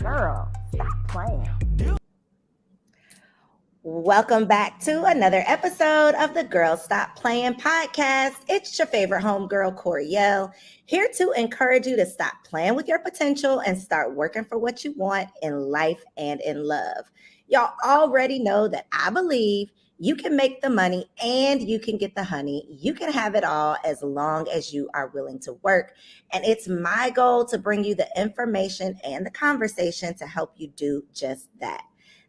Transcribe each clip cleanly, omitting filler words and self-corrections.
Girl, stop playing. Welcome back to another episode of the Girl Stop Playing podcast. It's your favorite homegirl, Coriel, here to encourage you to stop playing with your potential and start working for what you want in life and in love. Y'all already know that I believe you can make the money and you can get the honey. You can have it all as long as you are willing to work. And it's my goal to bring you the information and the conversation to help you do just that.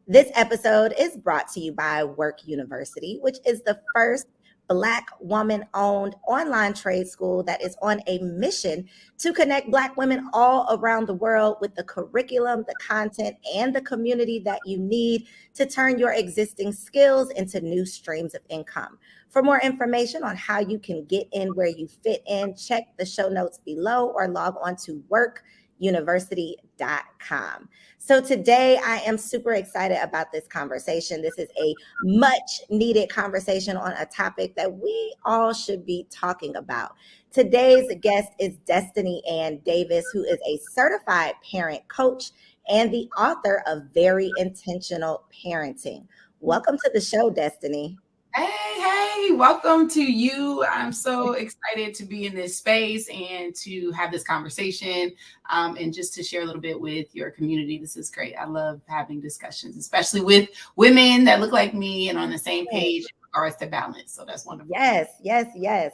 This episode is brought to you by Work University, which is the first Black woman-owned online trade school that is on a mission to connect Black women all around the world with the curriculum, the content, and the community that you need to turn your existing skills into new streams of income. For more information on how you can get in where you fit in, check the show notes below or log on to workuniversity.com. So today I am super excited about this conversation. This is a much needed conversation on a topic that we all should be talking about. Today's guest is Destiny Ann Davis, who is a certified parent coach and the author of Very Intentional Parenting. Welcome to the show, Destiny. Hey, welcome to you. I'm so excited to be in this space and to have this conversation and just to share a little bit with your community. This is great. I love having discussions, especially with women that look like me and on the same page in regards to balance. So that's wonderful. Yes.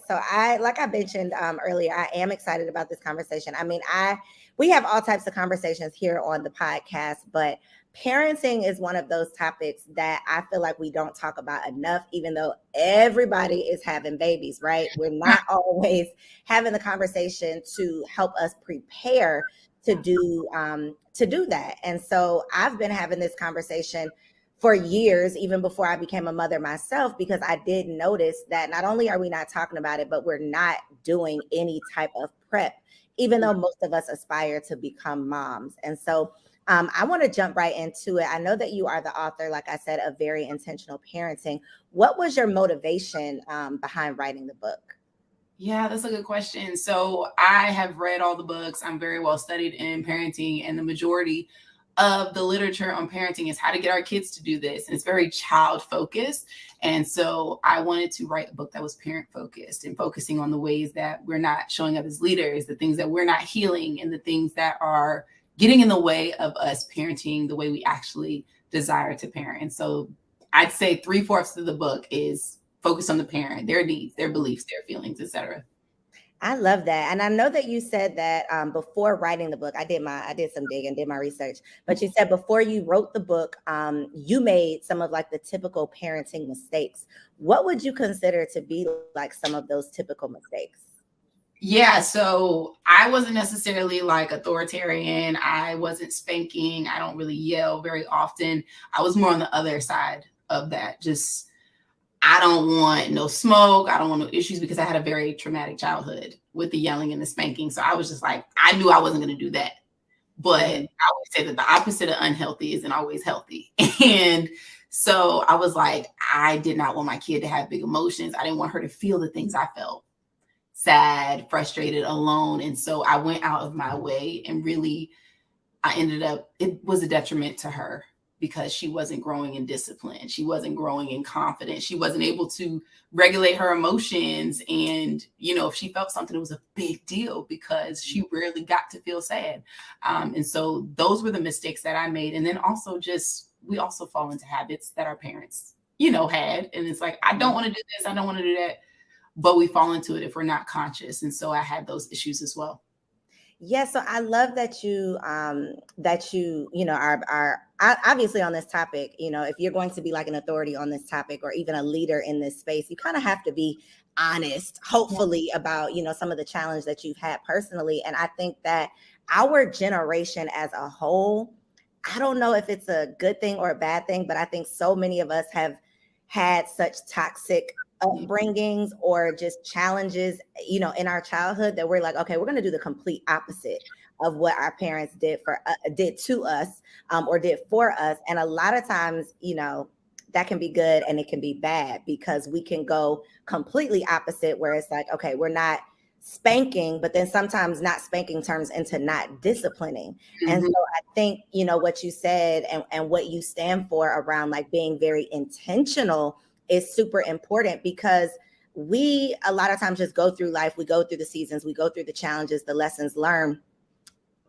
So like I mentioned earlier, I am excited about this conversation. I mean, we have all types of conversations here on the podcast, but parenting is one of those topics that I feel like we don't talk about enough, even though everybody is having babies, right? We're not always having the conversation to help us prepare to do that. And so I've been having this conversation for years, even before I became a mother myself, because I did notice that not only are we not talking about it, but we're not doing any type of prep, even though most of us aspire to become moms. And so I want to jump right into it. I know that you are the author, like I said, of Very Intentional Parenting. What was your motivation behind writing the book? Yeah, that's a good question. So I have read all the books. I'm very well studied in parenting, and the majority of the literature on parenting is how to get our kids to do this. And it's very child focused. And so I wanted to write a book that was parent focused and focusing on the ways that we're not showing up as leaders, the things that we're not healing, and the things that are getting in the way of us parenting the way we actually desire to parent. And so I'd say 3/4 of the book is focused on the parent, their needs, their beliefs, their feelings, etc. I love that. And I know that you said that before writing the book, I did some digging, did my research, but you said before you wrote the book, you made some of like the typical parenting mistakes. What would you consider to be like some of those typical mistakes? Yeah, so I wasn't necessarily like authoritarian. I wasn't spanking. I don't really yell very often. I was more on the other side of that. Just, I don't want no smoke. I don't want no issues because I had a very traumatic childhood with the yelling and the spanking. So I was just like, I knew I wasn't going to do that. But I always say that the opposite of unhealthy isn't always healthy. And so I was like, I did not want my kid to have big emotions. I didn't want her to feel the things I felt. Sad, frustrated, alone. And so I went out of my way and really, it was a detriment to her because she wasn't growing in discipline. She wasn't growing in confidence. She wasn't able to regulate her emotions. And, if she felt something, it was a big deal because she rarely got to feel sad. And so those were the mistakes that I made. And then also we also fall into habits that our parents, had. And it's like, I don't want to do this. I don't want to do that. But we fall into it if we're not conscious. And so I had those issues as well. Yeah, so I love that you are obviously on this topic. If you're going to be like an authority on this topic or even a leader in this space, you kind of have to be honest, hopefully, about some of the challenge that you've had personally. And I think that our generation as a whole, I don't know if it's a good thing or a bad thing, but I think so many of us have had such toxic upbringings or just challenges, in our childhood that we're like, okay, we're going to do the complete opposite of what our parents did to us or did for us. And a lot of times, that can be good and it can be bad because we can go completely opposite where it's like, okay, we're not spanking, but then sometimes not spanking turns into not disciplining. And so I think, what you said and what you stand for around like being very intentional is super important, because we a lot of times just go through life, we go through the seasons, we go through the challenges, the lessons learned,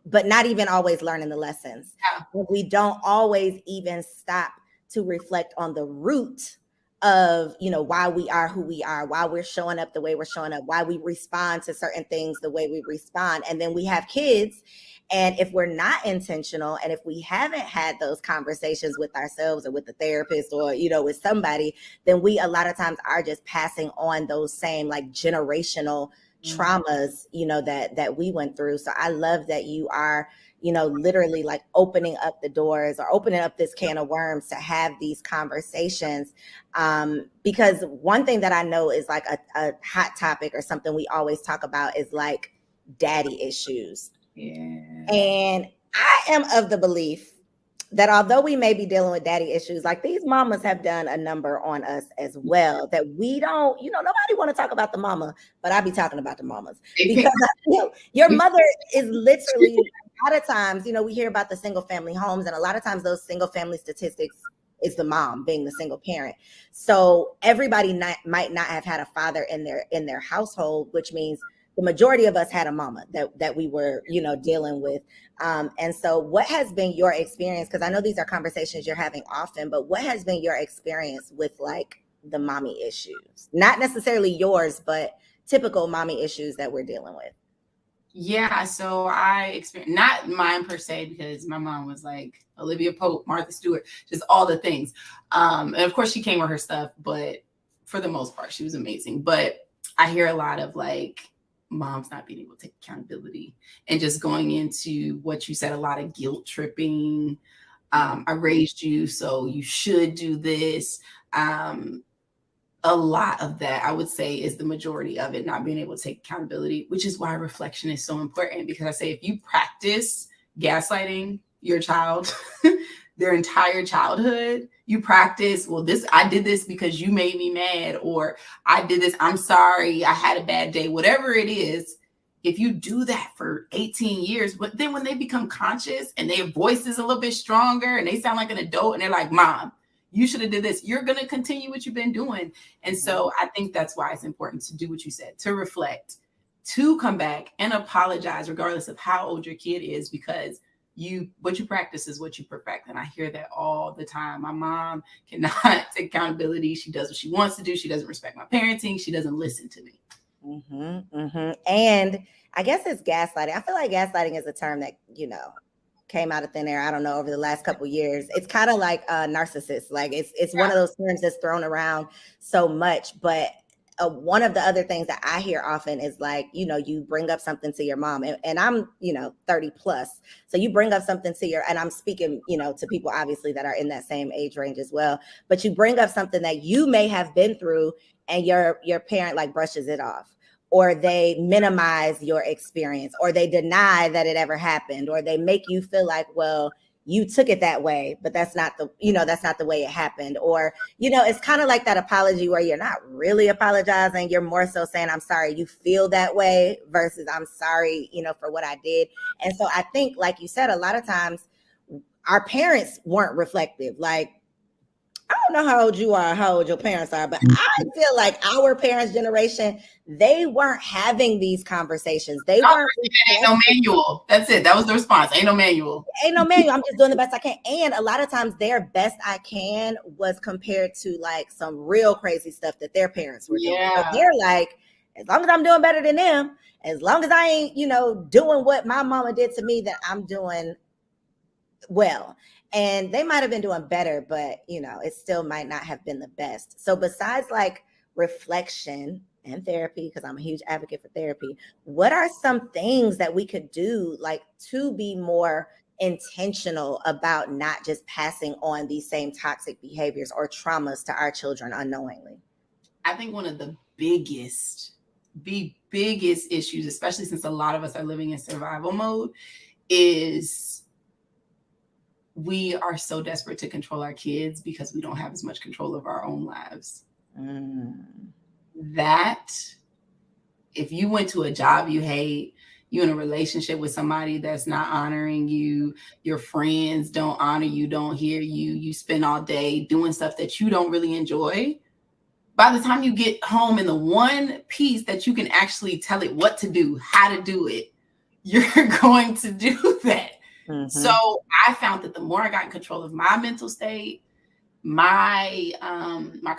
but not even always learning the lessons. Yeah. We don't always even stop to reflect on the root of, why we are who we are, why we're showing up the way we're showing up, why we respond to certain things the way we respond. And then we have kids. And if we're not intentional, and if we haven't had those conversations with ourselves or with the therapist or, with somebody, then we a lot of times are just passing on those same like generational traumas, that we went through. So I love that you are, literally like opening up the doors or opening up this can of worms to have these conversations. Because one thing that I know is like a hot topic or something we always talk about is like daddy issues. Yeah. And I am of the belief that although we may be dealing with daddy issues, like these mamas have done a number on us as well, that we don't, nobody want to talk about the mama, but I be talking about the mamas, because your mother is literally, a lot of times, we hear about the single family homes, and a lot of times those single family statistics is the mom being the single parent. So everybody might not have had a father in their household, which means the majority of us had a mama that we were, dealing with. And so what has been your experience? Because I know these are conversations you're having often, but what has been your experience with like the mommy issues? Not necessarily yours, but typical mommy issues that we're dealing with. Yeah, so I experienced, not mine per se, because my mom was like Olivia Pope, Martha Stewart, just all the things. And of course she came with her stuff, but for the most part, she was amazing. But I hear a lot of like moms not being able to take accountability and just going into what you said, a lot of guilt tripping. I raised you, so you should do this. A lot of that, I would say, is the majority of it, not being able to take accountability, which is why reflection is so important. Because I say, if you practice gaslighting your child their entire childhood, you practice, well, I did this because you made me mad, or I did this, I'm sorry, I had a bad day, whatever it is. If you do that for 18 years, but then when they become conscious and their voice is a little bit stronger and they sound like an adult and they're like, Mom, you should have did this, you're going to continue what you've been doing. And so I think that's why it's important to do what you said, to reflect, to come back and apologize, regardless of how old your kid is, because what you practice is what you perfect. And I hear that all the time. My mom cannot take accountability. She does what she wants to do. She doesn't respect my parenting. She doesn't listen to me. And I guess it's gaslighting. I feel like gaslighting is a term that, came out of thin air. I don't know, over the last couple of years. It's kind of like a narcissist. Like it's one of those terms that's thrown around so much. But one of the other things that I hear often is like, you bring up something to your mom, and I'm, 30 plus. So you bring up something to and I'm speaking, to people obviously that are in that same age range as well. But you bring up something that you may have been through, and your parent like brushes it off, or they minimize your experience, or they deny that it ever happened, or they make you feel like, well, you took it that way, but that's not the way it happened. Or, it's kind of like that apology where you're not really apologizing. You're more so saying, I'm sorry you feel that way, versus I'm sorry, for what I did. And so I think, like you said, a lot of times our parents weren't reflective. Like, I don't know how old you are, how old your parents are, but I feel like our parents' generation, they weren't having these conversations. They weren't. Ain't no manual. That's it. That was the response. Ain't no manual. Ain't no manual. I'm just doing the best I can. And a lot of times their best I can was compared to like some real crazy stuff that their parents were doing. So they're like, as long as I'm doing better than them, as long as I ain't, doing what my mama did to me, that I'm doing well. And they might have been doing better, but it still might not have been the best. So besides like reflection and therapy, because I'm a huge advocate for therapy, what are some things that we could do like to be more intentional about not just passing on these same toxic behaviors or traumas to our children unknowingly? I think one of the biggest issues, especially since a lot of us are living in survival mode, is we are so desperate to control our kids because we don't have as much control of our own lives. That if you went to a job you hate, you in a relationship with somebody that's not honoring you, your friends don't honor you, don't hear you, you spend all day doing stuff that you don't really enjoy, by the time you get home in the one piece that you can actually tell it what to do, how to do it, you're going to do that. Mm-hmm. So I found that the more I got in control of my mental state, my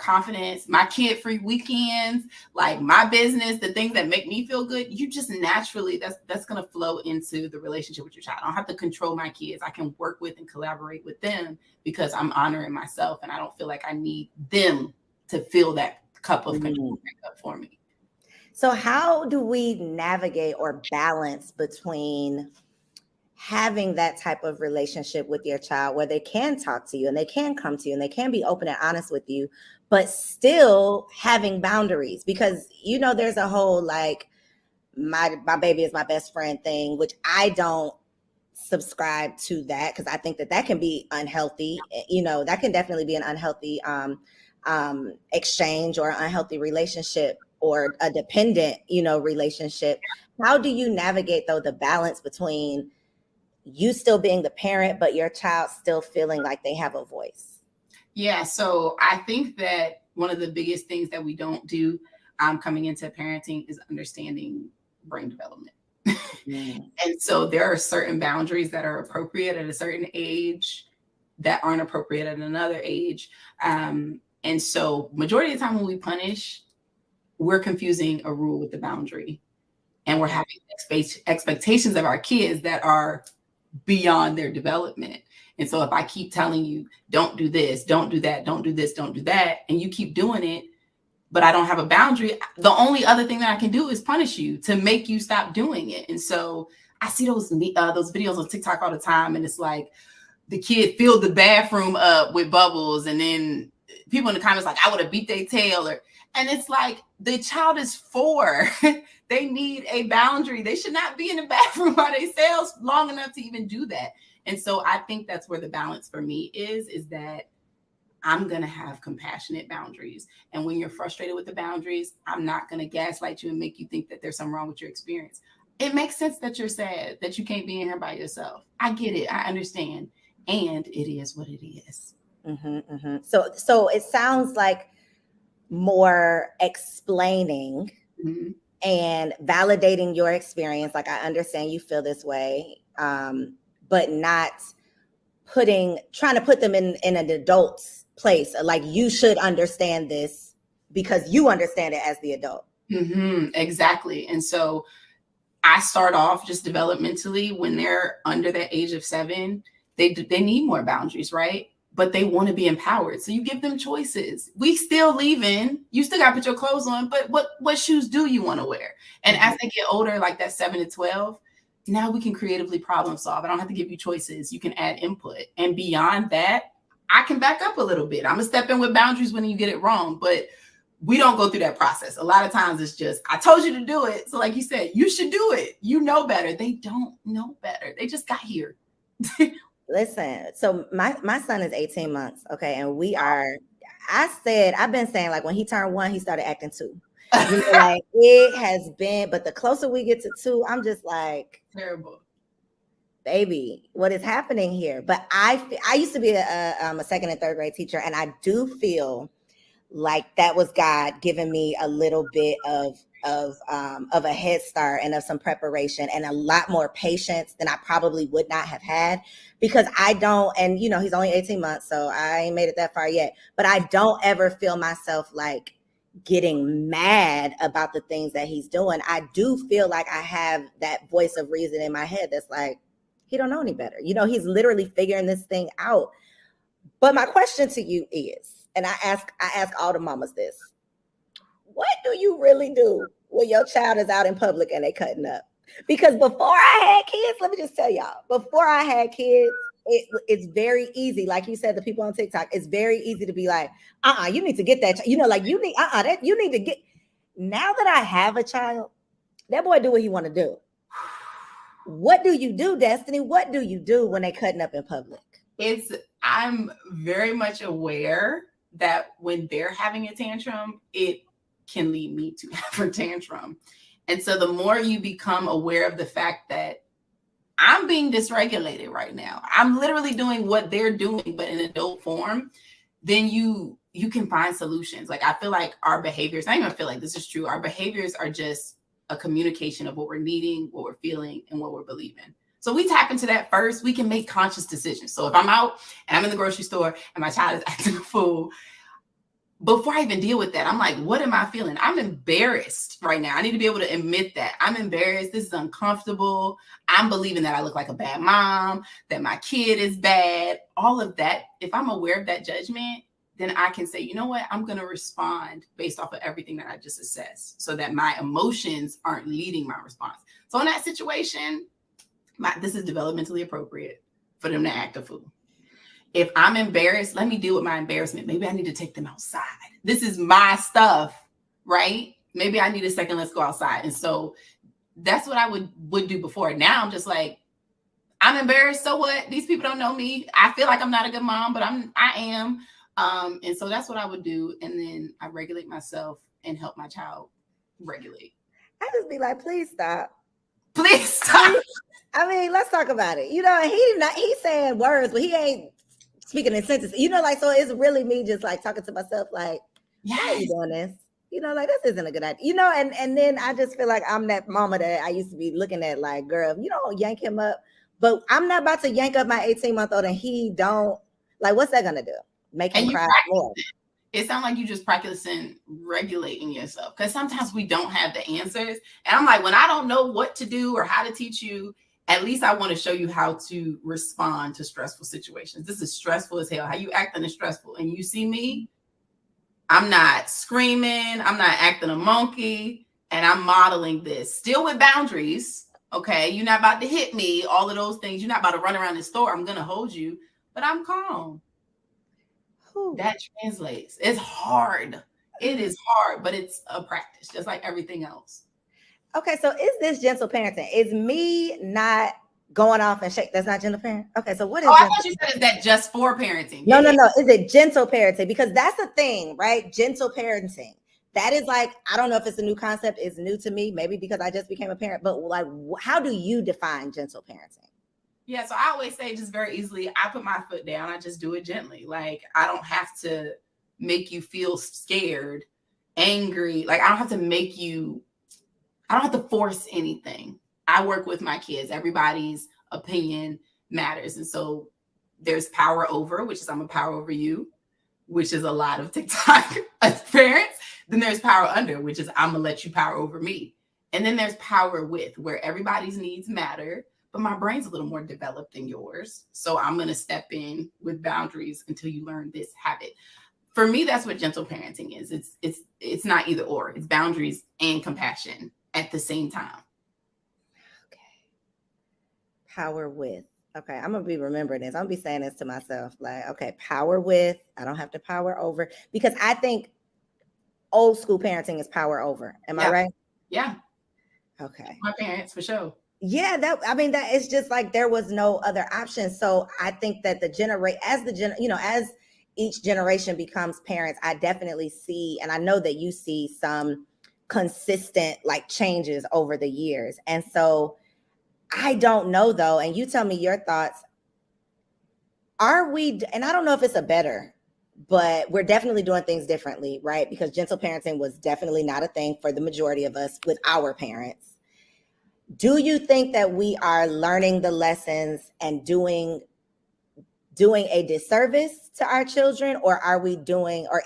confidence, my kid-free weekends, like my business, the things that make me feel good, you just naturally, that's going to flow into the relationship with your child. I don't have to control my kids. I can work with and collaborate with them because I'm honoring myself and I don't feel like I need them to fill that cup of control up for me. So how do we navigate or balance between having that type of relationship with your child where they can talk to you and they can come to you and they can be open and honest with you, but still having boundaries? Because, you know, there's a whole like my baby is my best friend thing, which I don't subscribe to that because I think that can be unhealthy. You know, that can definitely be an unhealthy exchange or unhealthy relationship or a dependent, you know, relationship. How do you navigate though the balance between you still being the parent, but your child still feeling like they have a voice? Yeah. So I think that one of the biggest things that we don't do coming into parenting is understanding brain development. And so there are certain boundaries that are appropriate at a certain age that aren't appropriate at another age. And so majority of the time when we punish, we're confusing a rule with the boundary. And we're having expectations of our kids that are beyond their development. And so if I keep telling you, don't do this, don't do that, don't do this, don't do that, and you keep doing it, but I don't have a boundary, the only other thing that I can do is punish you to make you stop doing it. And so I see those videos on TikTok all the time. And it's like the kid filled the bathroom up with bubbles. And then people in the comments like, I would have beat their tail. And it's like, the child is 4. They need a boundary. They should not be in the bathroom by themselves long enough to even do that. And so I think that's where the balance for me is that I'm going to have compassionate boundaries. And when you're frustrated with the boundaries, I'm not going to gaslight you and make you think that there's something wrong with your experience. It makes sense that you're sad, that you can't be in here by yourself. I get it. I understand. And it is what it is. Mm-hmm, mm-hmm. So it sounds like more explaining and validating your experience. Like, I understand you feel this way, but not trying to put them in an adult's place. Like, you should understand this because you understand it as the adult. Exactly. And so I start off just developmentally when they're under the age of 7, they need more boundaries, right? But they want to be empowered. So you give them choices. We still leaving. You still got to put your clothes on, but what shoes do you want to wear? And as they get older, like that 7 to 12, now we can creatively problem solve. I don't have to give you choices. You can add input. And beyond that, I can back up a little bit. I'm going to step in with boundaries when you get it wrong, but we don't go through that process. A lot of times it's just, I told you to do it. So like you said, you should do it. You know better. They don't know better. They just got here. Listen, so my son is 18 months. Okay. And I've been saying like when he turned 1, he started acting 2. You know, like it has been, but the closer we get to 2, I'm just like, terrible. Baby, what is happening here? But I used to be a second and third grade teacher, and I do feel like that was God giving me a little bit of a head start and of some preparation and a lot more patience than I probably would not have had, because I don't, and you know, he's only 18 months, so I ain't made it that far yet, but I don't ever feel myself like getting mad about the things that he's doing. I do feel like I have that voice of reason in my head that's like, he don't know any better. You know, he's literally figuring this thing out. But my question to you is, and I ask all the mamas this, what do you really do when your child is out in public and they cutting up? Because before I had kids, let me just tell y'all, before I had kids, it's very easy. Like you said, the people on TikTok, it's very easy to be like, you need to get that. You know, like you need, that you need to get. Now that I have a child, that boy do what he want to do. What do you do, Destiny? What do you do when they cutting up in public? I'm very much aware that when they're having a tantrum, it can lead me to have a tantrum. And so the more you become aware of the fact that I'm being dysregulated right now, I'm literally doing what they're doing, but in adult form, then you can find solutions. Like I feel like our behaviors, I even feel like this is true. Our behaviors are just a communication of what we're needing, what we're feeling, and what we're believing. So we tap into that first, we can make conscious decisions. So if I'm out and I'm in the grocery store and my child is acting a fool, before I even deal with that, I'm like, what am I feeling? I'm embarrassed right now. I need to be able to admit that. I'm embarrassed. This is uncomfortable. I'm believing that I look like a bad mom, that my kid is bad, all of that. If I'm aware of that judgment, then I can say, you know what? I'm going to respond based off of everything that I just assessed so that my emotions aren't leading my response. So in that situation, this is developmentally appropriate for them to act a fool. If I'm embarrassed, let me deal with my embarrassment. Maybe I need to take them outside. This is my stuff, right? Maybe I need a second. Let's go outside. And so that's what I would do before. Now I'm just like, I'm embarrassed. So what? These people don't know me. I feel like I'm not a good mom, but I am. And so that's what I would do. And then I regulate myself and help my child regulate. I just be like, please stop. Please stop. I mean, let's talk about it. He's saying words, but he ain't speaking in sentences. Like, so it's really me just like talking to myself, like, yes. Why are you doing this? Like, this isn't a good idea. And then I just feel like I'm that mama that I used to be looking at, like, girl, you don't yank him up. But I'm not about to yank up my 18-month-old and he don't, like, what's that gonna do? Make him cry more. It sounds like you just practicing regulating yourself, because sometimes we don't have the answers. And I'm like, when I don't know what to do or how to teach you, at least I want to show you how to respond to stressful situations. This is stressful as hell. How you acting is stressful. And you see me, I'm not screaming. I'm not acting a monkey. And I'm modeling this still with boundaries. Okay. You're not about to hit me. All of those things. You're not about to run around the store. I'm going to hold you, but I'm calm. Whew. That translates. It's hard. It is hard, but it's a practice, just like everything else. Okay, so is this gentle parenting? Is me not going off and shake? That's not gentle parenting? Okay, so what is I thought you said, is that just for parenting? No. Is it gentle parenting? Because that's a thing, right? Gentle parenting. That is like, I don't know if it's a new concept. It's new to me, maybe because I just became a parent. But like, how do you define gentle parenting? Yeah, so I always say just very easily, I put my foot down. I just do it gently. Like, I don't have to make you feel scared, angry. Like, I don't have to force anything. I work with my kids. Everybody's opinion matters. And so there's power over, which is I'm a power over you, which is a lot of TikTok as parents. Then there's power under, which is I'm going to let you power over me. And then there's power with, where everybody's needs matter, but my brain's a little more developed than yours. So I'm going to step in with boundaries until you learn this habit. For me, that's what gentle parenting is. It's not either or. It's boundaries and compassion at the same time. Okay. Power with. Okay, I'm going to be remembering this. I'm going to be saying this to myself. Like, okay, power with. I don't have to power over. Because I think old school parenting is power over. Am I right? Yeah. Okay. My parents, for sure. Yeah, that is just like there was no other option. So I think that as each generation becomes parents, I definitely see, and I know that you see some consistent like changes over the years. And so I don't know though, and you tell me your thoughts. Are we, and I don't know if it's a better, but we're definitely doing things differently, right? Because gentle parenting was definitely not a thing for the majority of us with our parents. Do you think that we are learning the lessons and doing a disservice to our children, or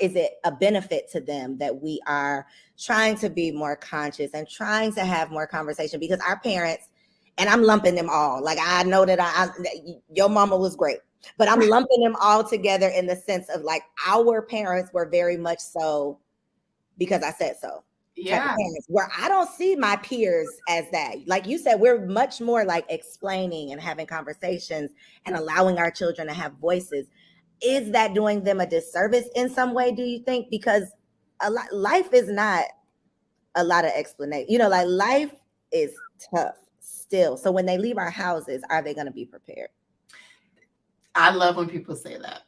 is it a benefit to them that we are trying to be more conscious and trying to have more conversation? Because our parents, and I'm lumping them all, like I know that your mama was great, but I'm lumping them all together in the sense of like our parents were very much so because I said so. Yeah. Where I don't see my peers as that. Like you said, we're much more like explaining and having conversations and allowing our children to have voices. Is that doing them a disservice in some way, do you think? Because life is not a lot of explanation. Like life is tough still. So when they leave our houses, are they going to be prepared? I love when people say that.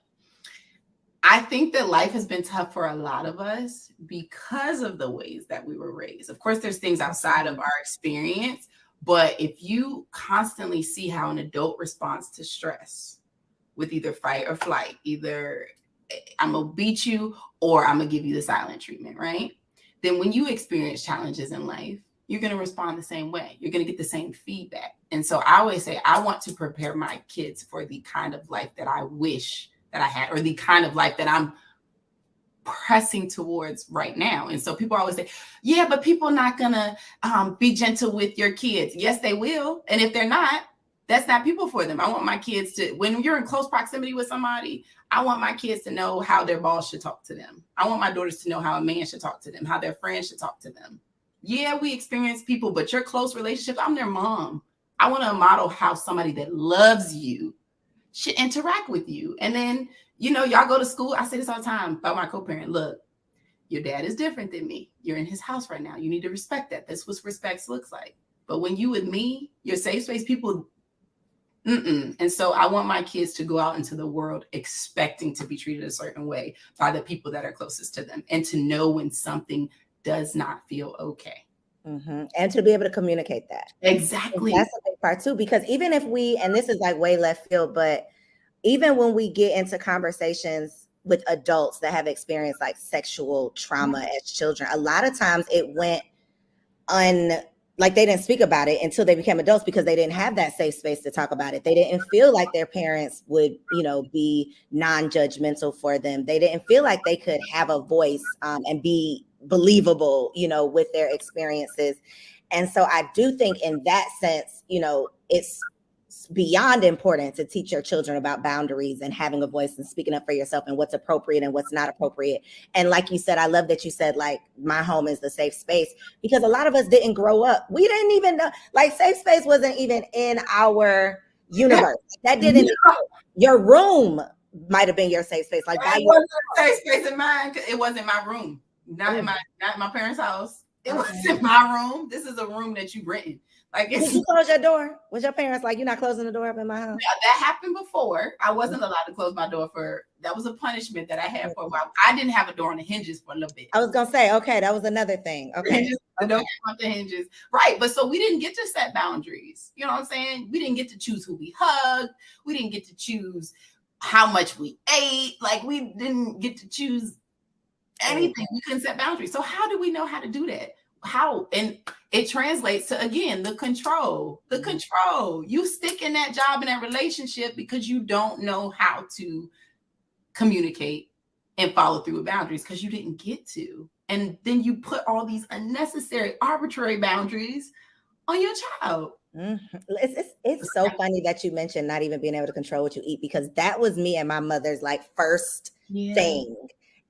I think that life has been tough for a lot of us because of the ways that we were raised. Of course, there's things outside of our experience, but if you constantly see how an adult responds to stress with either fight or flight, either I'm gonna beat you or I'm gonna give you the silent treatment, right? Then when you experience challenges in life, you're gonna respond the same way. You're gonna get the same feedback. And so I always say, I want to prepare my kids for the kind of life that I wish that I had, or the kind of life that I'm pressing towards right now. And so people always say, yeah, but people not gonna be gentle with your kids. Yes, they will. And if they're not, that's not people for them. I want my kids to, when you're in close proximity with somebody, I want my kids to know how their boss should talk to them. I want my daughters to know how a man should talk to them, how their friends should talk to them. Yeah, we experience people, but your close relationship, I'm their mom. I want to model how somebody that loves you should interact with you. And then, y'all go to school. I say this all the time about my co-parent. Look, your dad is different than me. You're in his house right now. You need to respect that. That's what respect looks like. But when you with me, your safe space, people, And so I want my kids to go out into the world expecting to be treated a certain way by the people that are closest to them, and to know when something does not feel okay. Mm-hmm. And to be able to communicate that. Exactly. And that's a big part too, because even if and this is like way left field, but even when we get into conversations with adults that have experienced like sexual trauma as children, a lot of times it went like they didn't speak about it until they became adults, because they didn't have that safe space to talk about it. They didn't feel like their parents would, be non-judgmental for them. They didn't feel like they could have a voice and be believable, with their experiences. And so I do think in that sense, it's beyond important to teach your children about boundaries and having a voice and speaking up for yourself and what's appropriate and what's not appropriate. And like you said, I love that you said, like, my home is the safe space, because a lot of us didn't grow up. We didn't even know, like, safe space wasn't even in our universe. That didn't, your room might have been your safe space. Like, it wasn't a safe space in mine. It wasn't my room. Not in my parents' house. It wasn't my room. This is a room that you rented. Like, did you close your door? Was your parents like, you're not closing the door up in my house? Yeah, that happened before. I wasn't allowed to close my door that was a punishment that I had for a while. I didn't have a door on the hinges for a little bit. I was gonna say, okay, that was another thing. Okay. The door off the hinges. Right. But so we didn't get to set boundaries. You know what I'm saying? We didn't get to choose who we hugged. We didn't get to choose how much we ate. Like, we didn't get to choose anything. We couldn't set boundaries. So how do we know how to do that? How? And it translates to, again, the control. You stick in that job, in that relationship, because you don't know how to communicate and follow through with boundaries, because you didn't get to. And then you put all these unnecessary, arbitrary boundaries on your child. Mm-hmm. It's so funny that you mentioned not even being able to control what you eat, because that was me and my mother's like first thing.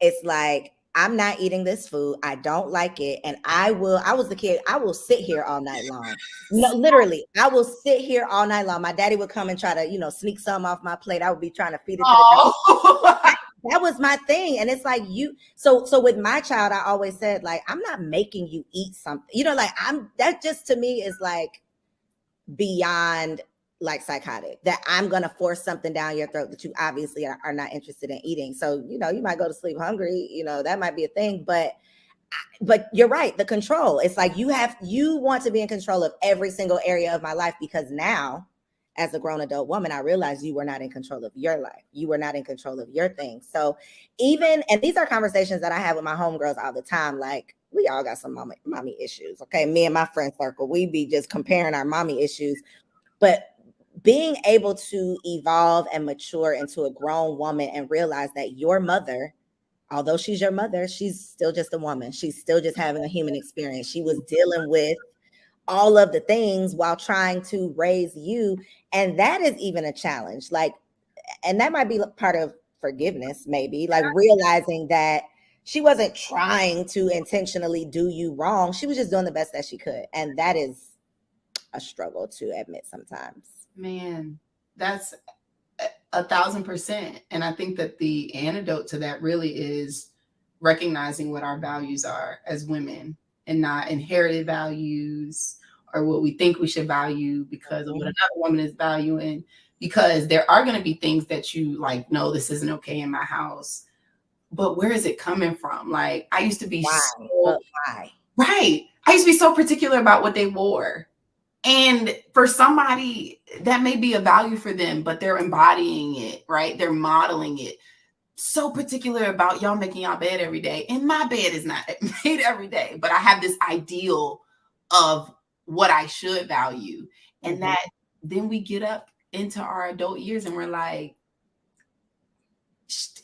It's like, I'm not eating this food. I don't like it. And I was the kid, I will sit here all night long. No, literally, I will sit here all night long. My daddy would come and try to, sneak some off my plate. I would be trying to feed it to the dog. That was my thing. And it's like, so with my child, I always said, like, I'm not making you eat something, like that just to me is like beyond like psychotic, that I'm going to force something down your throat that you obviously are not interested in eating. So, you might go to sleep hungry, that might be a thing, but you're right. The control, it's like you want to be in control of every single area of my life, because now as a grown adult woman, I realized you were not in control of your life. You were not in control of your things. So and these are conversations that I have with my homegirls all the time. Like, we all got some mommy issues. Okay. Me and my friend circle, we be just comparing our mommy issues, but being able to evolve and mature into a grown woman and realize that your mother, although she's your mother, she's still just a woman. She's still just having a human experience. She was dealing with all of the things while trying to raise you. And that is even a challenge. Like, and that might be part of forgiveness, maybe, like realizing that she wasn't trying to intentionally do you wrong. She was just doing the best that she could. And that is a struggle to admit sometimes. Man, that's 1,000%. And I think that the antidote to that really is recognizing what our values are as women, and not inherited values or what we think we should value because of what another woman is valuing. Because there are going to be things that you like, no, this isn't okay in my house. but where is it coming from? Like, I used to be Why? so, But why? right. I used to be so particular about what they wore. And for somebody, that may be a value for them, but they're embodying it, right? They're modeling it. So particular about y'all making y'all bed every day. And my bed is not made every day, but I have this ideal of what I should value. And that then we get up into our adult years and we're like,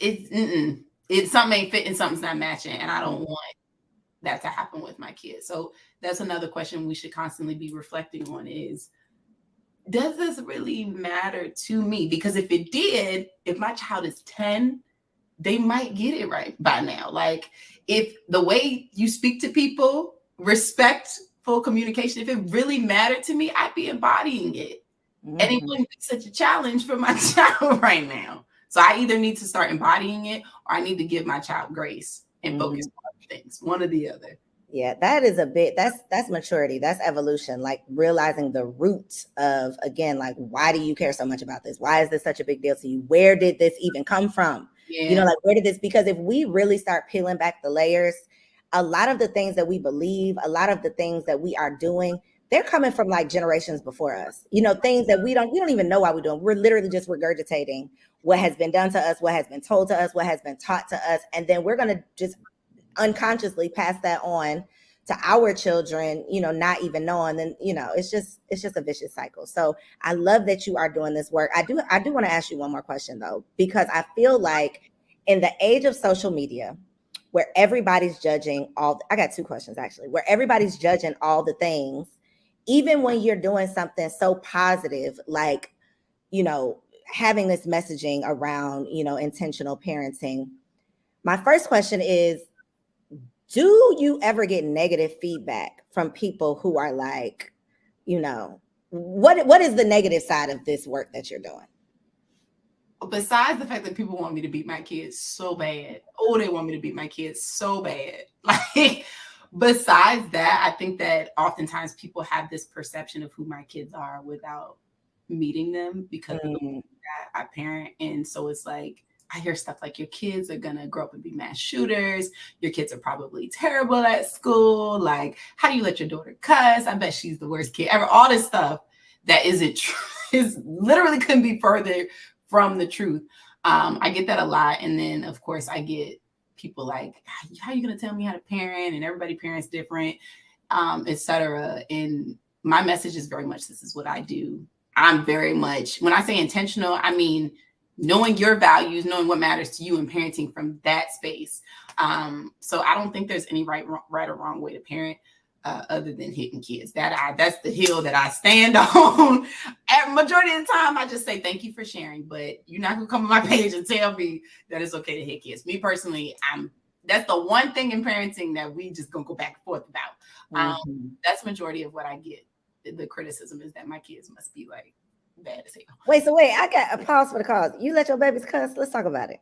it's something ain't fitting, something's not matching. And I don't want that to happen with my kids. So that's another question we should constantly be reflecting on is, does this really matter to me? Because if it did, if my child is 10, they might get it right by now. Like, if the way you speak to people, respectful communication, if it really mattered to me, I'd be embodying it. And it wouldn't be such a challenge for my child right now. So I either need to start embodying it or I need to give my child grace and focus on other things, one or the other. Yeah, that is that's maturity. That's evolution, like realizing the root of, again, like, why do you care so much about this? Why is this such a big deal to you? Where did this even come from? Yeah. You know, like, where did this, because if we really start peeling back the layers, a lot of the things that we believe, a lot of the things that we are doing, they're coming from like generations before us. You know, things that we don't even know why we're doing. We're literally just regurgitating what has been done to us, what has been told to us, what has been taught to us. And then we're going to just unconsciously pass that on to our children, you know, not even knowing. And, you know, it's just a vicious cycle. So I love that you are doing this work. I do want to ask you one more question though, because I feel like in the age of social media, where everybody's judging I got two questions actually, where everybody's judging all the things, even when you're doing something so positive, like, you know, having this messaging around, you know, intentional parenting. My first question is, do you ever get negative feedback from people who are like, you know, what is the negative side of this work that you're doing? Besides the fact that people want me to beat my kids so bad. Oh, they want me to beat my kids so bad. Like, besides that, I think that oftentimes people have this perception of who my kids are without meeting them because of the way that I parent. And so it's like, I hear stuff like, your kids are going to grow up and be mass shooters. Your kids are probably terrible at school. Like, how do you let your daughter cuss? I bet she's the worst kid ever. All this stuff that isn't true, is literally couldn't be further from the truth. I get that a lot. And then, of course, I get people like, how are you going to tell me how to parent? And everybody parents different, etc. And my message is very much, this is what I do. I'm very much, when I say intentional, I mean knowing your values, knowing what matters to you, and parenting from that space. So I don't think there's any right or wrong way to parent. Other than hitting kids. That's the hill that I stand on. At majority of the time, I just say thank you for sharing, but you're not gonna come on my page and tell me that it's okay to hit kids. Me personally, that's the one thing in parenting that we just gonna go back and forth about. That's majority of what I get. The criticism is that my kids must be like bad as hell. Wait, I got a pause for the cause. You let your babies cuss? Let's talk about it.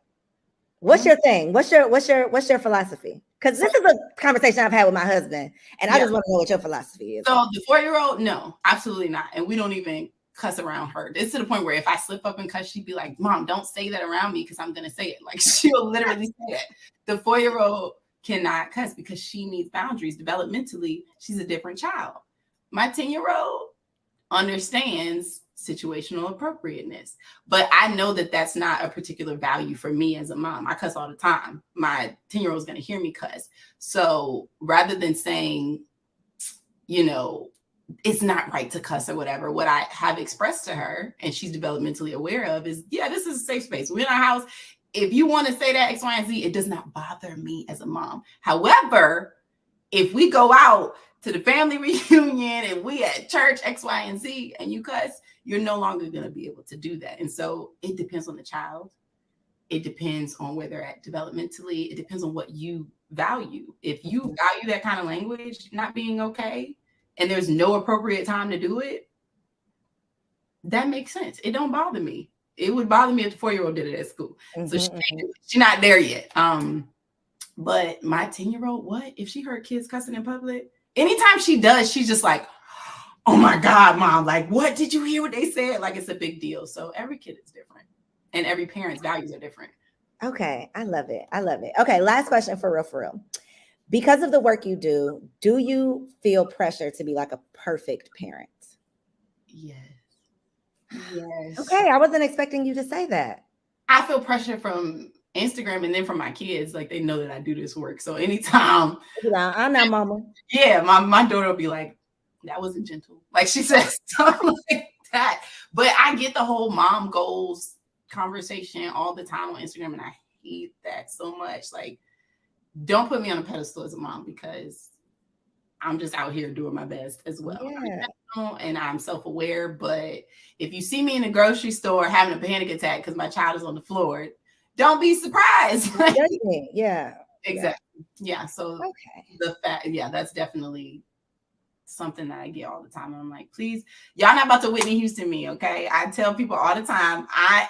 What's your thing? What's your philosophy? Because this is a conversation I've had with my husband, and I just want to know what your philosophy is. So the 4-year-old, no, absolutely not. And we don't even cuss around her. It's to the point where if I slip up and cuss, she'd be like, Mom, don't say that around me because I'm going to say it. Like, she'll literally say that. The 4-year-old cannot cuss because she needs boundaries. Developmentally, she's a different child. My 10-year-old understands situational appropriateness, but I know that that's not a particular value for me as a mom. I cuss all the time. My 10-year-old is going to hear me cuss. So rather than saying, you know, it's not right to cuss or whatever, what I have expressed to her, and she's developmentally aware of, is, yeah, this is a safe space. We're in our house. If you want to say that X, Y, and Z, it does not bother me as a mom. However, if we go out to the family reunion and we at church X, Y, and Z, and you cuss, you're no longer going to be able to do that. And so it depends on the child. It depends on where they're at developmentally. It depends on what you value. If you value that kind of language not being okay, and there's no appropriate time to do it, that makes sense. It don't bother me. It would bother me if the 4-year-old did it at school. So she's not there yet. But my 10-year-old, what? If she heard kids cussing in public, anytime she does, she's just like, oh my God, Mom, like, what did you hear what they said? Like, it's a big deal. So every kid is different and every parent's values are different. Okay, I love it. I love it. Okay, last question for real, for real. Because of the work you do you feel pressure to be like a perfect parent? Yes. Yes. Okay, I wasn't expecting you to say that. I feel pressure from Instagram and then from my kids. Like they know that I do this work. So anytime, I'm not mama. yeah, my daughter will be like, that wasn't gentle. Like she says something like that. But I get the whole mom goals conversation all the time on Instagram, and I hate that so much. Like, don't put me on a pedestal as a mom because I'm just out here doing my best as well. Yeah. And I'm self-aware, but if you see me in the grocery store having a panic attack because my child is on the floor, don't be surprised. Yeah. Exactly. Yeah. So Okay. the fact, yeah, that's definitely something that I get all the time. And I'm like, please, y'all not about to Whitney Houston me, okay? I tell people all the time, I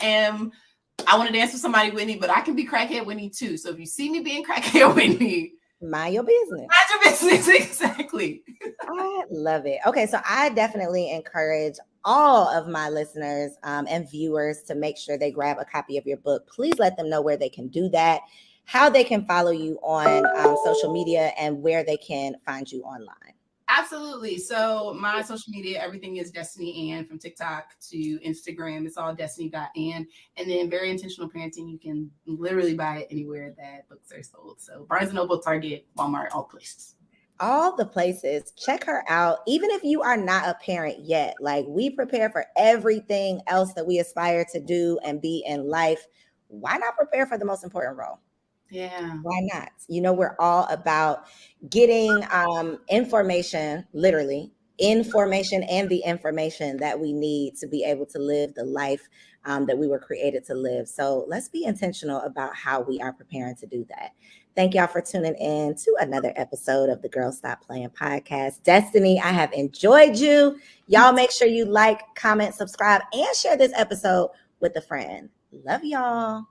want to dance with somebody Whitney, but I can be crackhead Whitney too. So if you see me being crackhead Whitney, mind your business. Mind your business, exactly. I love it. Okay, so I definitely encourage all of my listeners and viewers to make sure they grab a copy of your book. Please let them know where they can do that, how they can follow you on social media, and where they can find you online. Absolutely. So my social media, everything is Destiny Ann, from TikTok to Instagram. It's all Destiny.Ann. And then Very Intentional Parenting, you can literally buy it anywhere that books are sold. So Barnes & Noble, Target, Walmart, all places. All the places. Check her out. Even if you are not a parent yet, like we prepare for everything else that we aspire to do and be in life. Why not prepare for the most important role? Yeah. Why not? You know, we're all about getting information, literally information, and the information that we need to be able to live the life that we were created to live. So let's be intentional about how we are preparing to do that. Thank y'all for tuning in to another episode of the Girl Stop Playing podcast. Destiny, I have enjoyed you. Y'all make sure you like, comment, subscribe, and share this episode with a friend. Love y'all.